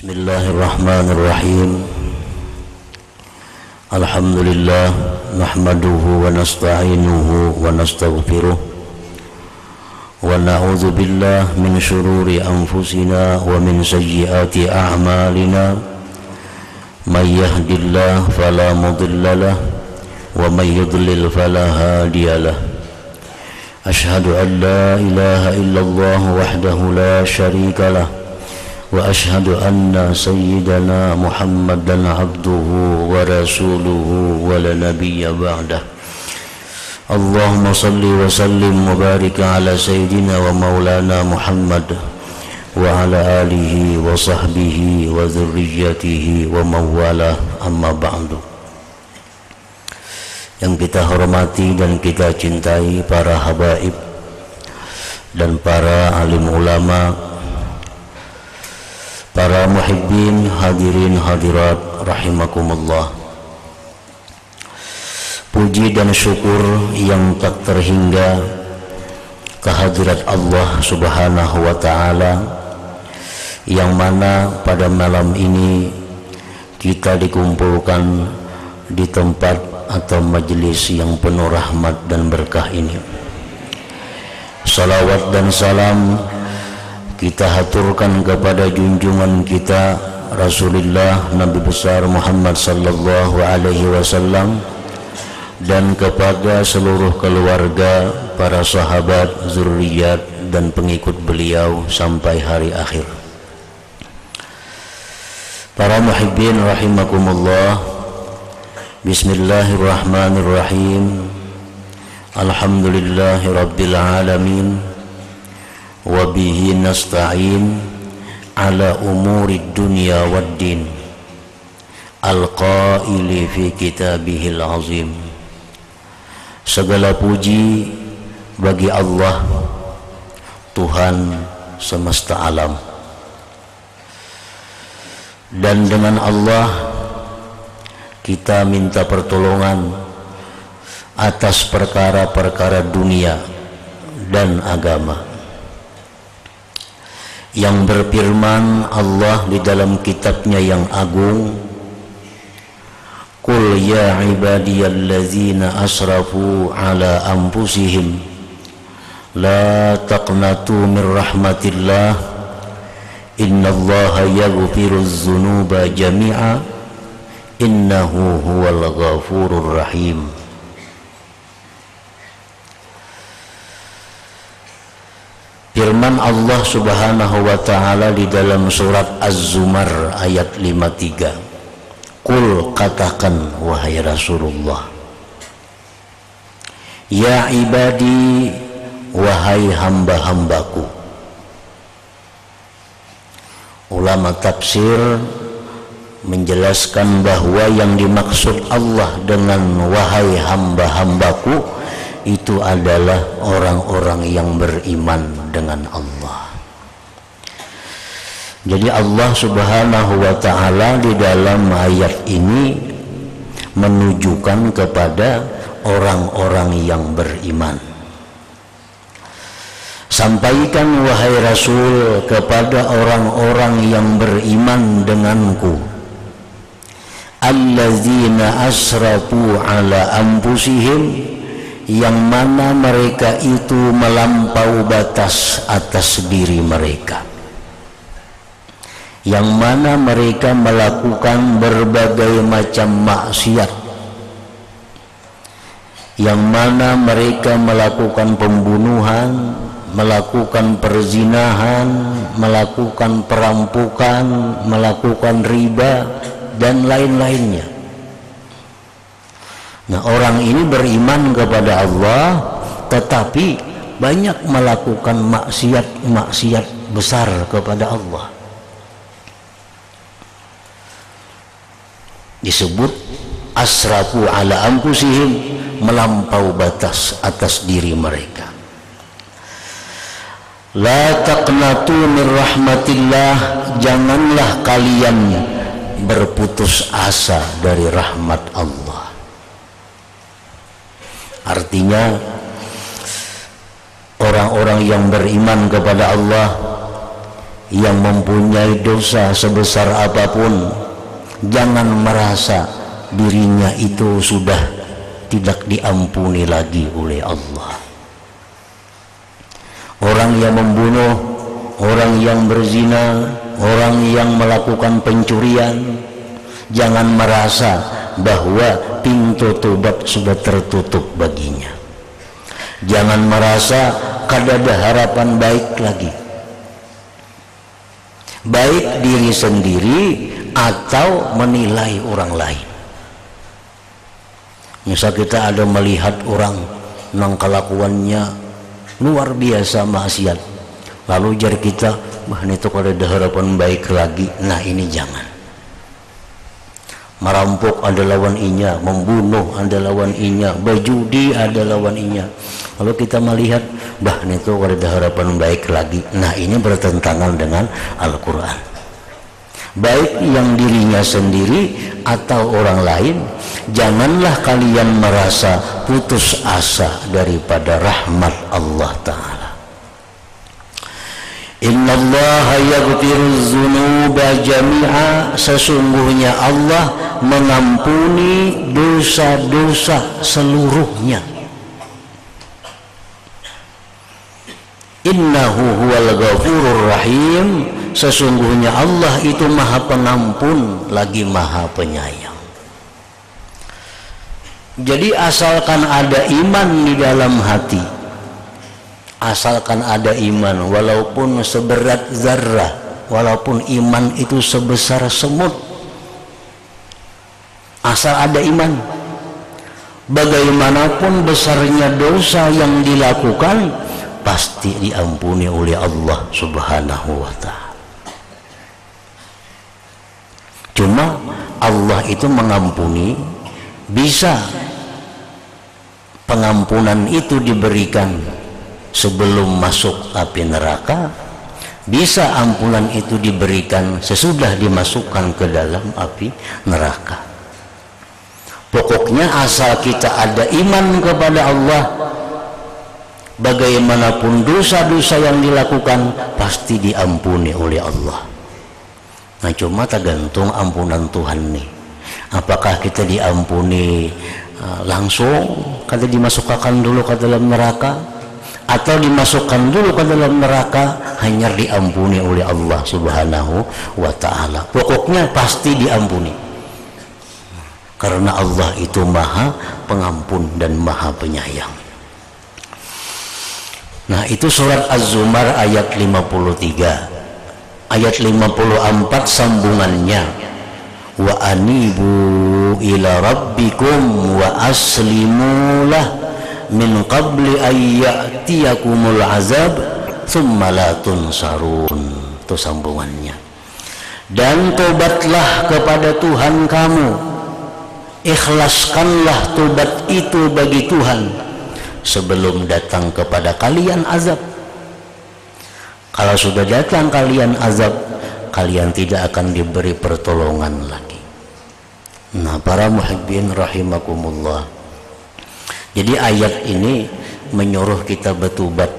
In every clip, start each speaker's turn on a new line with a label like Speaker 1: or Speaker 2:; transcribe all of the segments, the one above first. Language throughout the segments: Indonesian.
Speaker 1: Bismillahirrahmanirrahim. Alhamdulillah nahmaduhu wa nasta'inuhu wa nastaghfiruh wa na'udzu billahi min syururi anfusina wa min sayyiati a'malina. May yahdihillahu fala mudilla lahu wa may yudlil fala hadiya lahu. Asyhadu an la ilaha illallah wahdahu la syarika lahu wa asyhadu anna sayyidana Muhammadan abduhu wa rasuluhu wa la nabiyya ba'dah. Allahumma salli wa sallim wa barik ala sayyidina wa maulana Muhammad wa ala alihi wa sahbihi wa dhurriyyatihi wa mawalah, amma ba'du. Yang kita hormati dan kita cintai para habaib dan para alim ulama, para muhibbin, hadirin hadirat rahimakumullah. Puji dan syukur yang tak terhingga kehadirat Allah Subhanahu wa ta'ala, yang mana pada malam ini kita dikumpulkan di tempat atau majelis yang penuh rahmat dan berkah ini. Salawat dan salam kita haturkan kepada junjungan kita Rasulullah Nabi besar Muhammad sallallahu alaihi wasallam dan kepada seluruh keluarga, para sahabat, zuriat dan pengikut beliau sampai hari akhir. Para muhibbin rahimakumullah, bismillahirrahmanirrahim. Alhamdulillahi rabbil alamin wa bihi nasta'in ala umuri dunya waddin, al-qaili fi kitabihil azim. Segala puji bagi Allah, Tuhan semesta alam, dan dengan Allah kita minta pertolongan atas perkara-perkara dunia dan agama. Yang berfirman Allah di dalam kitabnya yang agung, Qul ya ibadiyallazina asrafu ala anfusihim la taqnatu min rahmatillah innallaha yaghfiruz dzunuba jami'a innahu huwal ghafurur rahim. Firman Allah Subhanahu wa ta'ala di dalam surat Az-Zumar ayat 53, Qul, katakan wahai Rasulullah, ya ibadi, wahai hamba-hambaku. Ulama tafsir menjelaskan bahwa yang dimaksud Allah dengan wahai hamba-hambaku itu adalah orang-orang yang beriman dengan Allah. Jadi Allah Subhanahu wa ta'ala di dalam ayat ini menunjukkan kepada orang-orang yang beriman. Sampaikan wahai Rasul kepada orang-orang yang beriman denganku, allazina asrafu ala anfusihim, yang mana mereka itu melampau batas atas diri mereka, yang mana mereka melakukan berbagai macam maksiat, yang mana mereka melakukan pembunuhan, melakukan perzinahan, melakukan perampokan, melakukan riba dan lain-lainnya. Nah, orang ini beriman kepada Allah tetapi banyak melakukan maksiat besar kepada Allah. Disebut asrafu ala anfusihim, melampau batas atas diri mereka. La taqnatu min rahmatillah, janganlah kalian berputus asa dari rahmat Allah. Artinya orang-orang yang beriman kepada Allah yang mempunyai dosa sebesar apapun jangan merasa dirinya itu sudah tidak diampuni lagi oleh Allah. Orang yang membunuh, orang yang berzina, orang yang melakukan pencurian, jangan merasa bahwa pintu tobat sudah tertutup baginya. Jangan merasa kada ada harapan baik lagi, baik diri sendiri atau menilai orang lain. Misal kita ada melihat orang nang kelakuannya luar biasa maksiat, lalu jar kita, wah itu kada ada harapan baik lagi. Nah ini jangan. Merampok ada lawan inya, membunuh ada lawan inya, berjudi ada lawan inya. Lalu kita melihat, bah itu ada harapan baik lagi. Nah ini bertentangan dengan Al-Quran. Baik yang dirinya sendiri atau orang lain, janganlah kalian merasa putus asa daripada rahmat Allah Ta'ala. Innallaha yaghfiruz dzunuba jami'a, sesungguhnya Allah mengampuni dosa-dosa seluruhnya. Innahu huwal ghafurur rahim, sesungguhnya Allah itu maha pengampun lagi maha penyayang. Jadi asalkan ada iman di dalam hati, asalkan ada iman walaupun seberat zarrah, walaupun iman itu sebesar semut, asal ada iman, bagaimanapun besarnya dosa yang dilakukan pasti diampuni oleh Allah Subhanahu wa Ta'ala. Cuma Allah itu mengampuni, bisa pengampunan itu diberikan sebelum masuk api neraka, bisa ampunan itu diberikan sesudah dimasukkan ke dalam api neraka. Pokoknya asal kita ada iman kepada Allah, bagaimanapun dosa-dosa yang dilakukan pasti diampuni oleh Allah. Nah cuma tergantung ampunan Tuhan nih, apakah kita diampuni langsung, kata dimasukkan dulu ke dalam neraka, atau dimasukkan dulu ke dalam neraka hanya diampuni oleh Allah Subhanahu wa Ta'ala. Pokoknya pasti diampuni, karena Allah itu maha pengampun dan maha penyayang. Nah itu surat Az-Zumar ayat 53. Ayat 54 sambungannya, wa anibu ila rabbikum wa aslimu lah min qabli ayyatiyakumul azab thumma la tunsarun. Itu sambungannya. Dan tobatlah kepada Tuhan kamu, ikhlaskanlah tobat itu bagi Tuhan sebelum datang kepada kalian azab. Kalau sudah datang kalian azab, kalian tidak akan diberi pertolongan lagi. Nah para muhibbin rahimakumullah, jadi ayat ini menyuruh kita bertobat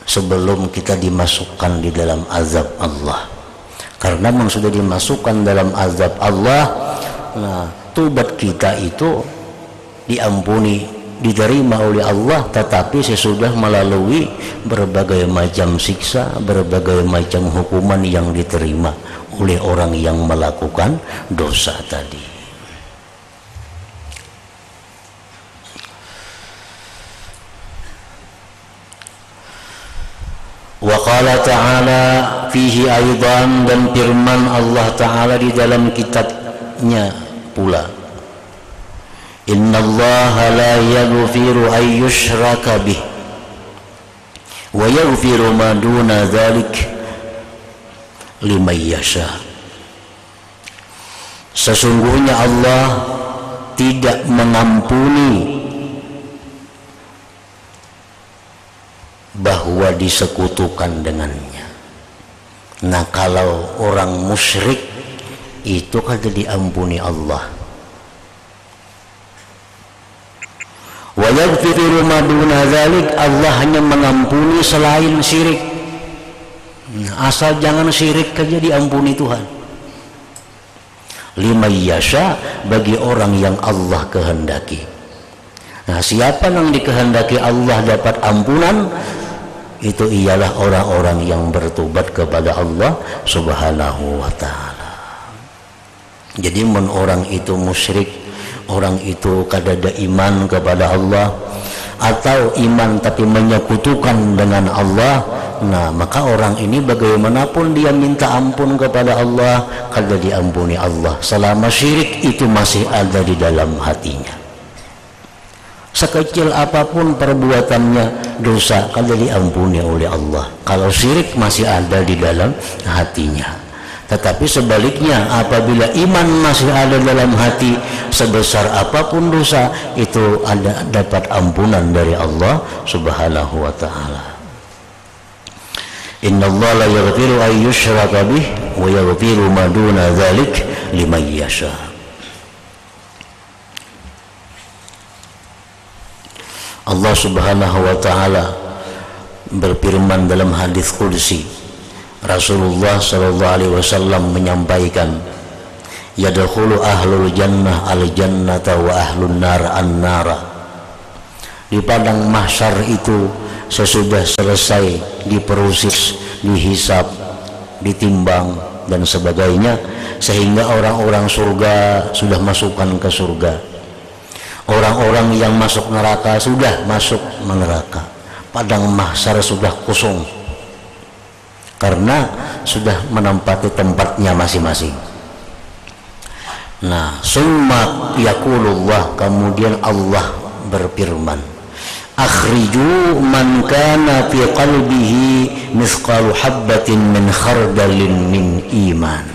Speaker 1: sebelum kita dimasukkan di dalam azab Allah. Karena memang sudah dimasukkan dalam azab Allah, nah tobat kita itu diampuni, diterima oleh Allah, tetapi sesudah melalui berbagai macam siksa, berbagai macam hukuman yang diterima oleh orang yang melakukan dosa tadi. Wa qala ta'ala fihi aidan, dan firman Allah Ta'ala di dalam kitabnya pula, innallaha la yaghfiru an yushraka bih wa yaghfiru ma duna dzalik liman yasha. Sesungguhnya Allah tidak mengampuni bahwa disekutukan dengannya. Nah kalau orang musyrik itu kan diampuni Allah. Wa yaghfiru ma duna dzalik, Allah hanya mengampuni selain syirik. Nah, asal jangan syirik saja diampuni Tuhan. Liman yasha, bagi orang yang Allah kehendaki. Nah, siapa yang dikehendaki Allah dapat ampunan, itu ialah orang-orang yang bertobat kepada Allah Subhanahu wa ta'ala. Jadi mun orang itu musyrik, orang itu kadada iman kepada Allah, atau iman tapi menyekutukan dengan Allah, nah maka orang ini bagaimanapun dia minta ampun kepada Allah, kada diampuni Allah selama syirik itu masih ada di dalam hatinya. Sekecil apapun perbuatannya dosa, kada diampuni oleh Allah kalau syirik masih ada di dalam hatinya. Tetapi sebaliknya, apabila iman masih ada dalam hati, sebesar apapun dosa itu dapat ampunan dari Allah Subhanahu wa ta'ala. Innallaha la yaghfiru an yushraka bih wa yaghfiru ma duna dzalik liman yasha. Allah Subhanahu wa ta'ala berfirman dalam hadis qudsi, Rasulullah sallallahu alaihi wasallam menyampaikan, yadkhulu ahlul jannah al jannata wa ahlun nar an nara. Di padang mahsyar itu sesudah selesai diproses, dihisab, ditimbang dan sebagainya, sehingga orang-orang surga sudah masukkan ke surga, orang-orang yang masuk neraka sudah masuk neraka. Padang mahsyar sudah kosong karena sudah menempati tempatnya masing-masing. Nah, summa yaqulullah, kemudian Allah berfirman, akhriju man kana fi qalbihi mithqalu habbatin min khardalin min iman.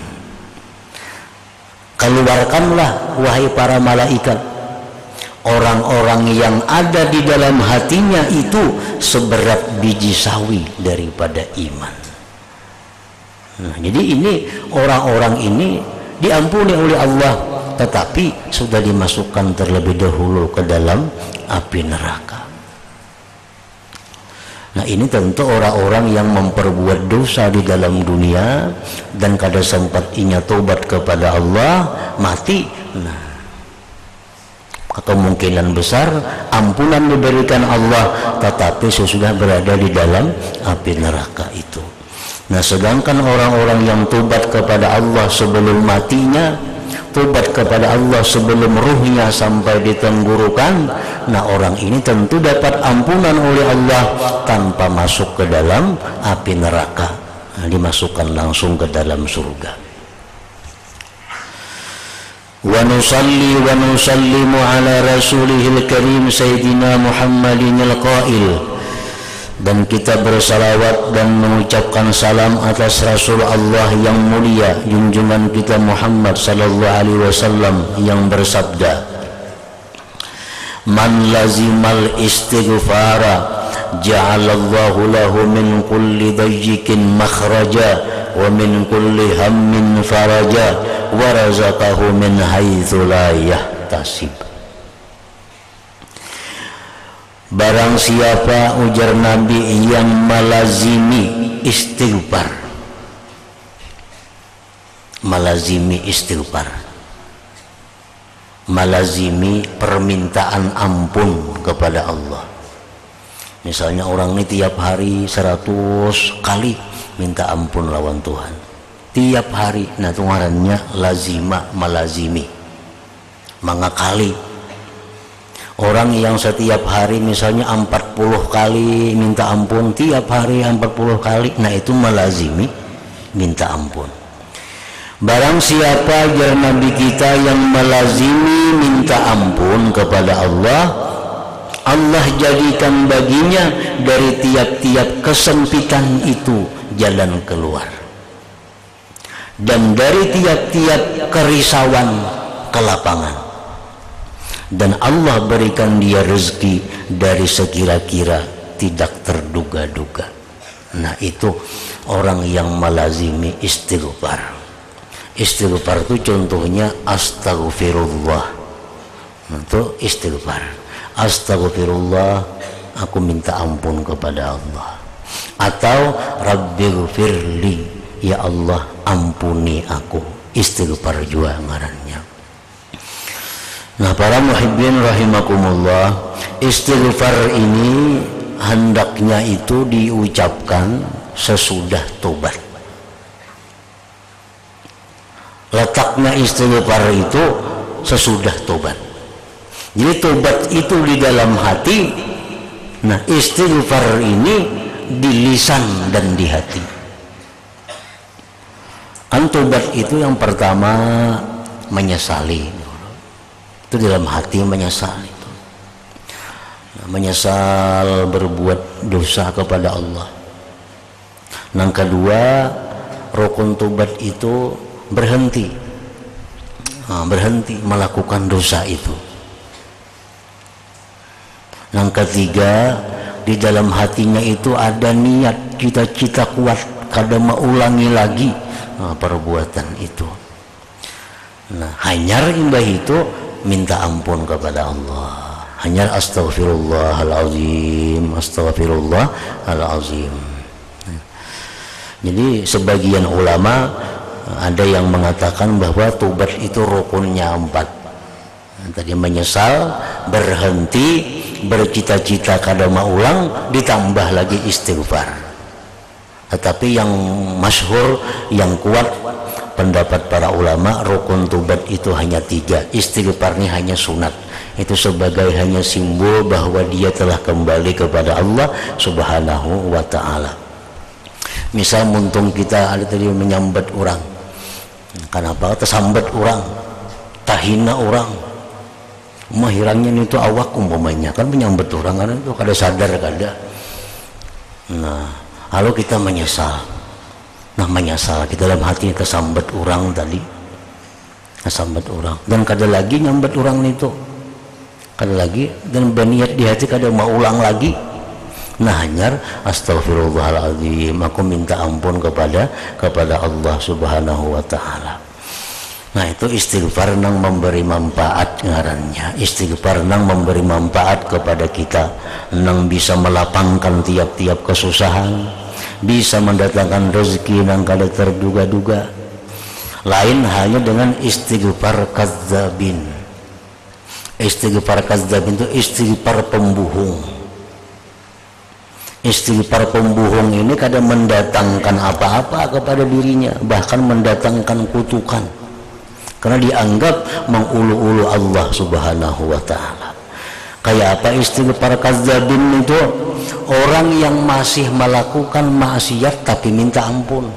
Speaker 1: Keluarkanlah wahai para malaikat orang-orang yang ada di dalam hatinya itu seberat biji sawi daripada iman. Nah, jadi ini orang-orang ini diampuni oleh Allah, tetapi sudah dimasukkan terlebih dahulu ke dalam api neraka. Nah, ini tentu orang-orang yang memperbuat dosa di dalam dunia dan kada sempat inya tobat kepada Allah, mati. Nah, kemungkinan besar ampunan diberikan Allah, tetapi sesudah berada di dalam api neraka itu. Nah, sedangkan orang-orang yang tobat kepada Allah sebelum matinya, tobat kepada Allah sebelum ruhnya sampai di tenggorokan, nah orang ini tentu dapat ampunan oleh Allah tanpa masuk ke dalam api neraka. Nah, dimasukkan langsung ke dalam surga. Wa nusalli wa nusallimu ala rasulihil karim sayyidina Muhammadin al-qail, dan kita bersalawat dan mengucapkan salam atas Rasul Allah yang mulia, junjungan kita Muhammad sallallahu alaihi wasallam yang bersabda, man lazimal istighfara ja'alallahu lahu min kulli dayyikin makhraja wa min kulli hammin faraja wa razaqahu min haitsu la yahtasib. Barang siapa, ujar Nabi, yang melazimi istighfar, melazimi istighfar, melazimi permintaan ampun kepada Allah. Misalnya orang ini tiap hari 100 kali minta ampun lawan Tuhan, tiap hari. Nah, itu ngarannya lazima, melazimi, mengakali. Orang yang setiap hari misalnya 40 kali minta ampun, tiap hari 40 kali, nah itu melazimi minta ampun. Barang siapa, jar Nabi kita, yang melazimi minta ampun kepada Allah, Allah jadikan baginya dari tiap-tiap kesempitan itu jalan keluar, dan dari tiap-tiap kerisauan kelapangan. Dan Allah berikan dia rezeki dari sekira-kira tidak terduga-duga. Nah, itu orang yang melazimi istighfar. Istighfar itu contohnya astaghfirullah. Itu istighfar. Astaghfirullah, aku minta ampun kepada Allah. atau Rabbighfirli, ya Allah ampuni aku. Istighfar juga ngarannya. Nah, para muhibbin rahimakumullah, istighfar ini hendaknya itu diucapkan sesudah tobat. Letaknya istighfar itu sesudah tobat. Jadi tobat itu di dalam hati. Nah, istighfar ini di lisan dan di hati. Kan tobat itu yang pertama menyesali. Itu dalam hati menyesal itu. Nah, menyesal berbuat dosa kepada Allah. Yang kedua, rukun tobat itu berhenti. Berhenti melakukan dosa itu. Yang ketiga, di dalam hatinya itu ada niat, cita-cita kuat kada mau ulangi lagi perbuatan itu. Nah, hanyar imbah itu minta ampun kepada Allah. Hanyar astaghfirullahalazim, astaghfirullahalazim. Jadi sebagian ulama ada yang mengatakan bahwa tobat itu rukunnya 4. Tadi menyesal, berhenti, bercita-cita kada mau ulang, ditambah lagi istighfar. Tetapi yang masyhur, yang kuat pendapat para ulama, rukun tobat itu hanya 3. Istighfar ini hanya sunat. Itu sebagai hanya simbol bahwa dia telah kembali kepada Allah Subhanahu wa ta'ala. Misal muntung kita ada tadi menyambat orang, kenapa tersambat orang, tahina orang, mahirangnya itu awak umpamanya kan menyambat orang kan itu kada sadar kada. Nah, lalu kita menyesal. Nah, menyesal kita dalam hati tersambat orang tadi, tersambat orang, dan kada lagi nyambat orang itu, kada lagi, dan berniat di hati kada mau ulang lagi. Nah, hanyar astaghfirullahaladzim, aku minta ampun kepada Allah Subhanahu wa ta'ala. Nah, itu istighfar nang memberi manfaat ngarannya. Istighfar nang memberi manfaat kepada kita, nang bisa melapangkan tiap-tiap kesusahan, bisa mendatangkan rezeki nang kada terduga-duga. Lain hanya dengan istighfar kadzabin. Istighfar kadzabin itu istighfar pembohong. Istighfar pembohong ini kadang mendatangkan apa-apa kepada dirinya, bahkan mendatangkan kutukan, karena dianggap mengulu-ulu Allah Subhanahu wa ta'ala. Kayak apa istighfar kadzabin itu? Orang yang masih melakukan maksiat tapi minta ampun.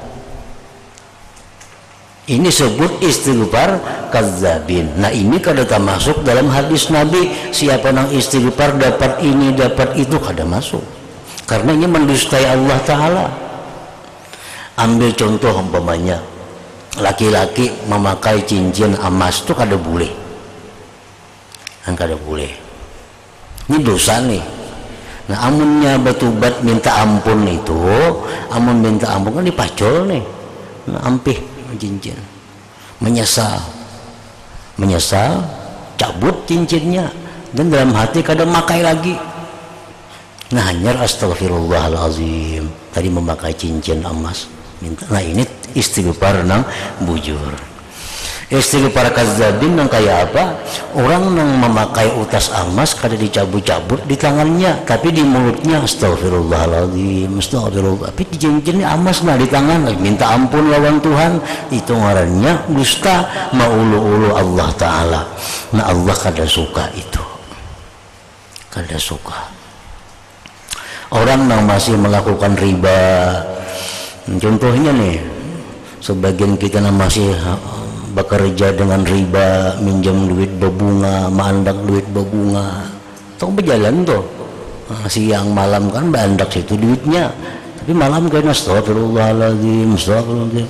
Speaker 1: Ini sebut istighfar kadzabin. Nah, ini kada termasuk dalam hadis Nabi, siapa yang istighfar dapat ini dapat itu, kada masuk. Karena ini mendustai Allah Ta'ala. Ambil contoh umpamanya, laki-laki memakai cincin emas itu kada boleh. Kada boleh. Ini dosa nih. Nah, amunnya bertobat minta ampun itu, amun minta ampun kan dipacol nih. Nah, ampih cincin. Menyesal, cabut cincinnya, dan dalam hati kada makai lagi. Nah, hanya astaghfirullahalazim, tadi memakai cincin emas minta. Nah, ini istighfar nang bujur. Istighfar kadzabin nang kayak apa? Orang nang memakai utas emas kada dicabut-cabut di tangannya, tapi di mulutnya astaghfirullahalazim, astaghfirullah, tapi di cincinnya emas nah di tangan, minta ampun lawan Tuhan. Itu ngarannya dusta, maulu-ulu Allah Ta'ala. Nah, Allah kada suka itu, kada suka. Orang yang masih melakukan riba, contohnya nih, sebagian kita yang masih bekerja dengan riba, minjam duit berbunga, mandak duit berbunga, tong berjalan tuh, siang malam kan bandak situ duitnya, tapi malam kan astagfirullahaladzim,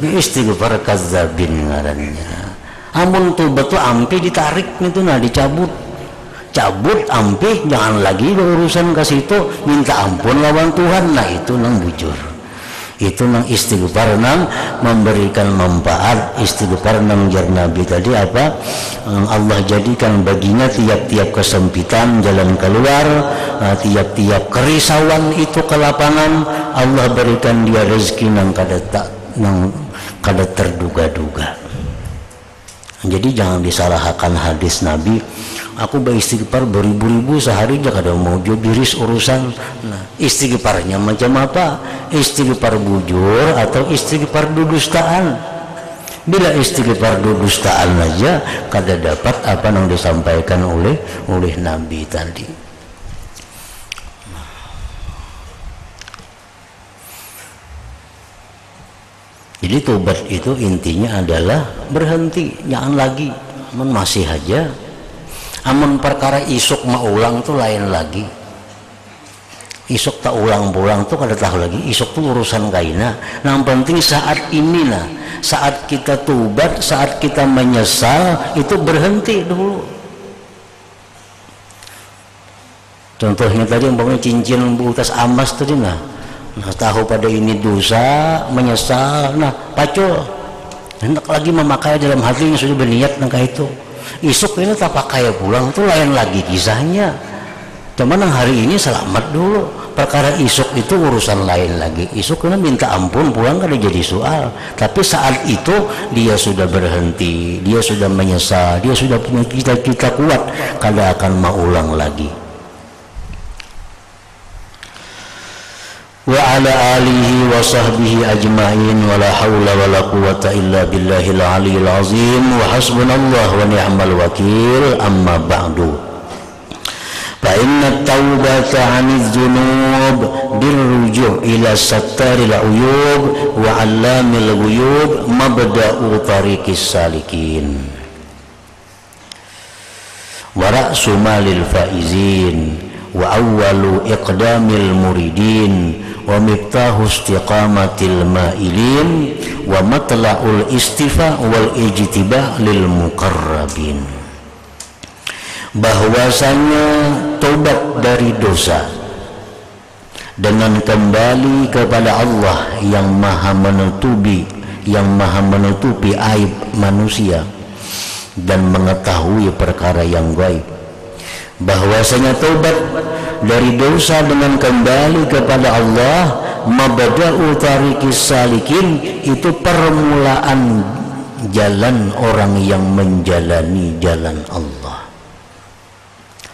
Speaker 1: istighfar kadzabin ngarannya. Amun tobat tuh ampi ditarik itu, nah dicabut. Cabut ampih, jangan lagi berurusan ke situ, minta ampun lawan Tuhan. Nah, itu nang bujur. Itu nang istighfar nang memberikan manfaat. Istighfar nang jar Nabi tadi apa? Allah jadikan baginya tiap-tiap kesempitan jalan keluar, tiap-tiap kerisauan itu ke lapangan, Allah berikan dia rezeki nang kada terduga-duga. Jadi jangan disalahkan hadis Nabi, aku beristighfar beribu-ribu sehari aja kada mau biris urusan. Nah, istighfarnya macam apa? Istighfar bujur atau istighfar dudustaan? Bila istighfar dudustaan aja kada dapat apa yang disampaikan oleh Nabi tadi. Jadi tobat itu intinya adalah berhenti, jangan lagi. Amun masih aja, amun perkara isuk maulang tuh lain lagi. Isuk tak ulang-ulang tuh kada tahu lagi. Isuk tuh urusan kaina. Nah, yang penting saat ini lah, saat kita tobat, saat kita menyesal itu berhenti dulu. Contohnya tadi umpamanya cincin berutas emas tadi nah tahu pada ini dosa, menyesal, nah pacul hendak lagi memakai dalam hati yang sudah berniat nangka itu. Isuk ini tak pakai pulang itu lain lagi kisahnya. Cuman yang hari ini selamat dulu. Perkara isuk itu urusan lain lagi. Isuk ini minta ampun pulang kada jadi soal. Tapi saat itu dia sudah berhenti, dia sudah menyesal, dia sudah punya cita-cita kuat, kada akan mengulang lagi. Wa ala alihi wa sahbihi ajma'in wa la hawla wa la quwwata illa billahil aliyyil azim wa hasbunallah wa ni'mal wakil. Amma ba'du, fa inna taubata 'anidz dzunub birruju' ila sattaril uyub wa 'allamil ghuyub mabda'u tariqis salikin wa ra'su malil faizin wa awwalu iqdamil muridin wa miftahu istiqamatil mailin wa matla'ul istifa wal ijtiba lil muqarrabin. Bahwasanya tobat dari dosa dengan kembali kepada Allah yang maha menutupi aib manusia dan mengetahui perkara yang gaib. Bahwasanya tobat dari dosa dengan kembali kepada Allah, mabda'u tariqis salikin, itu permulaan jalan orang yang menjalani jalan Allah.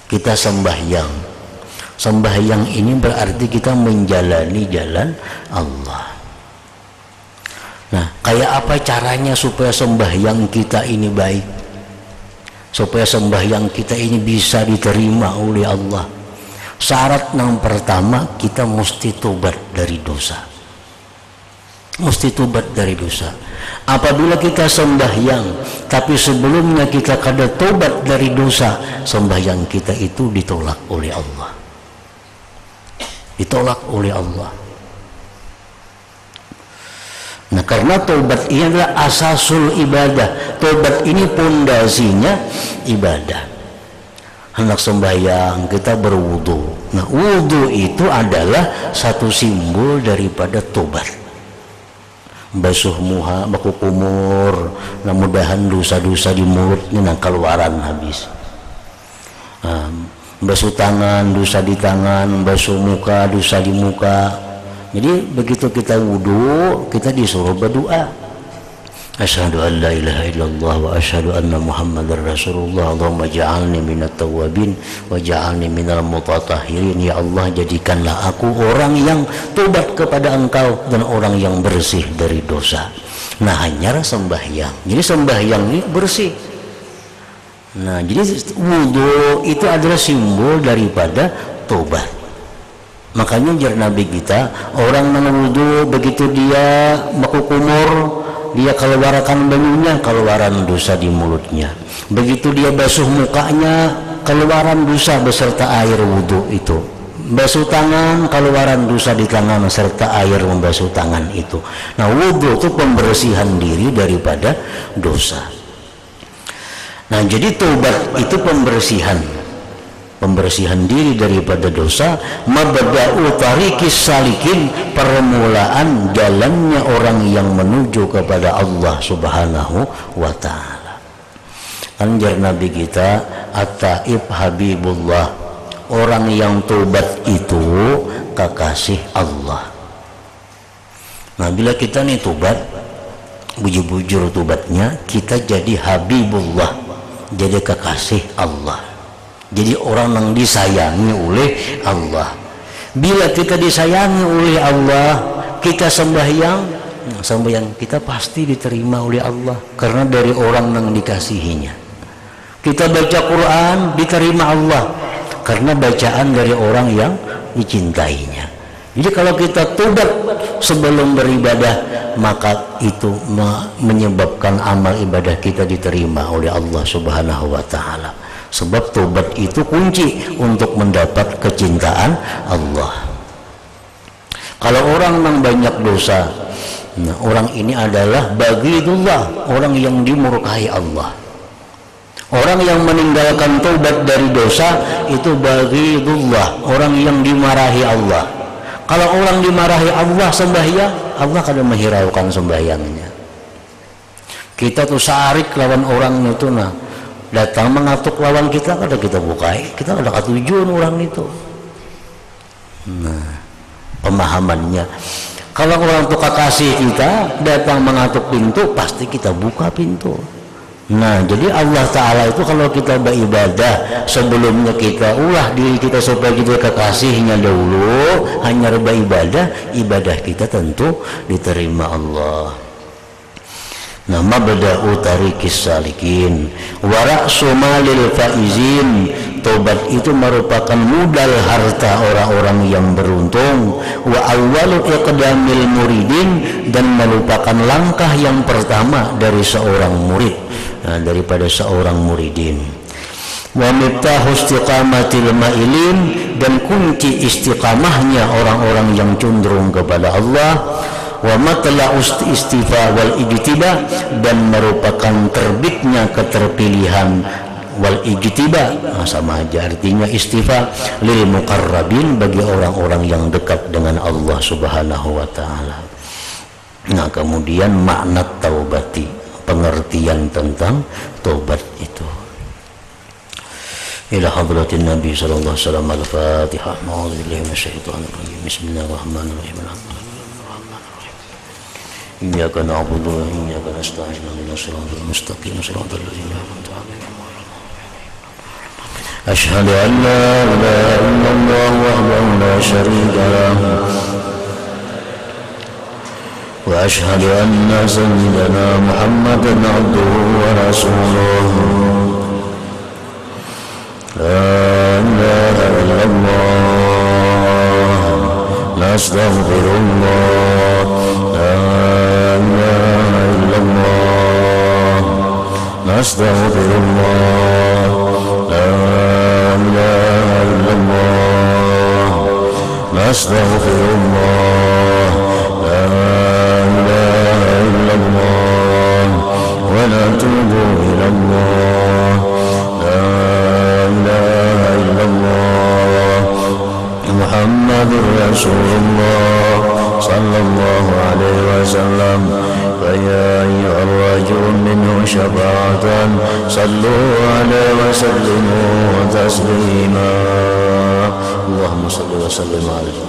Speaker 1: Kita sembahyang ini berarti kita menjalani jalan Allah. Nah, kayak apa caranya supaya sembahyang kita ini baik, supaya sembahyang kita ini bisa diterima oleh Allah? Syarat yang pertama, kita mesti tobat dari dosa. Mesti tobat dari dosa. Apabila kita sembahyang tapi sebelumnya kita kada tobat dari dosa, sembahyang kita itu ditolak oleh Allah. Ditolak oleh Allah. Nah, karena tobat ini adalah asasul ibadah. Tobat ini pondasinya ibadah. Hendak sembahyang kita berwudu. Nah, wudu itu adalah satu simbol daripada tobat. Basuh muha, baku kumur, nah mudahan dosa-dosa di mulutnya nang keluaran habis. Basuh tangan, dosa di tangan, basuh muka, dosa di muka. Jadi begitu kita wudu, kita disuruh berdoa. Asyhadu an la ilaha illallah wa asyhadu anna muhammadar rasulullah. Allahumma ja'alni minat tawabin wa ja'alni minal mutatahhirin. Ya Allah, jadikanlah aku orang yang tobat kepada Engkau dan orang yang bersih dari dosa. Nah, hanya sembahyang. Jadi sembahyang ini bersih. Nah, jadi wudu itu adalah simbol daripada tobat. Makanya jar Nabi kita, orang yang wudu begitu dia makukumur, dia keluarkan banyunya, keluaran dosa di mulutnya. Begitu dia basuh mukanya, keluaran dosa beserta air wudu itu. Basuh tangan, keluaran dosa di tangan serta air membasuh tangan itu. Nah, wudu itu pembersihan diri daripada dosa. Nah, jadi tobat itu pembersihan. pembersihan diri daripada dosa, mabda'u tariqis salikin, permulaan jalannya orang yang menuju kepada Allah Subhanahu wa taala. Anjar Nabi kita, at-taib habibullah, orang yang tobat itu kekasih Allah. Nah, bila kita nih tobat, bujur-bujur tobatnya, kita jadi habibullah, jadi kekasih Allah, jadi orang yang disayangi oleh Allah. Bila kita disayangi oleh Allah, kita sembahyang kita pasti diterima oleh Allah, karena dari orang yang dikasihinya. Kita baca Quran, diterima Allah, karena bacaan dari orang yang dicintainya. Jadi kalau kita tobat sebelum beribadah, maka itu menyebabkan amal ibadah kita diterima oleh Allah Subhanahu wa taala. Sebab tobat itu kunci untuk mendapat kecintaan Allah. Kalau orang yang banyak dosa, nah, orang ini adalah baghidullah, orang yang dimurkai Allah. Orang yang meninggalkan tobat dari dosa itu baghidullah, orang yang dimarahi Allah. Kalau orang dimarahi Allah sembahyang, Allah akan menghiraukan sembahyangnya. Kita tuh sarik lawan orang itu, nah datang mengatuk lawan kita, kada kita bukai, kita ada tujuan orang itu. Nah, pemahamannya, kalau orang itu kekasih kita datang mengatuk pintu, pasti kita buka pintu. Nah, jadi Allah Ta'ala itu kalau kita beribadah, sebelumnya kita ulah diri kita supaya kita kekasihnya dahulu, hanya beribadah, ibadah kita tentu diterima Allah. Nama bada'u tariqis salikin wa ra'su malil faizin, tobat itu merupakan modal harta orang-orang yang beruntung, wa awwalu iqdamil muridin, dan merupakan langkah yang pertama dari seorang murid, daripada seorang muridin. Wa miftahu istiqamatil ma'ilin, dan kunci istiqamahnya orang-orang yang cenderung kepada Allah. Wa matla'u istifa wal ijtiba, dan merupakan terbitnya keterpilihan wal ijtiba, sama aja artinya istifa, lil muqarrabin, bagi orang-orang yang dekat dengan Allah Subhanahu wa taala. Nah, kemudian makna taubati, pengertian tentang tobat itu. Ila hadratin Nabi sallallahu alaihi wasallam. Al-Fatihah. A'udzubillahi minasyaitonir rajim. Bismillahirrahmanirrahim. Iyyaka na'budu wa iyyaka nasta'in. Ihdinas siratal mustaqim. Siratal ladzina an'amta 'alaihim. Asyhadu an la ilaha illallah wahdahu la syarika lahu wa asyhadu anna sayyidana Muhammadan 'abduhu wa rasuluhu. La ilaha illallah, la astaghfirullah, la ilaha illallah, la astaghfirullah, la ilaha illallah, la astaghfirullah, la ilaha illallah, wa natubu ilallah, la ilaha illallah, Muhammadur Rasulullah sallallahu alaihi wasallam. Faya ayyuhar rajul minhu syafa'atan, sallu alaihi wa sallimu taslima. Allahumma salli wa sallim alaihi.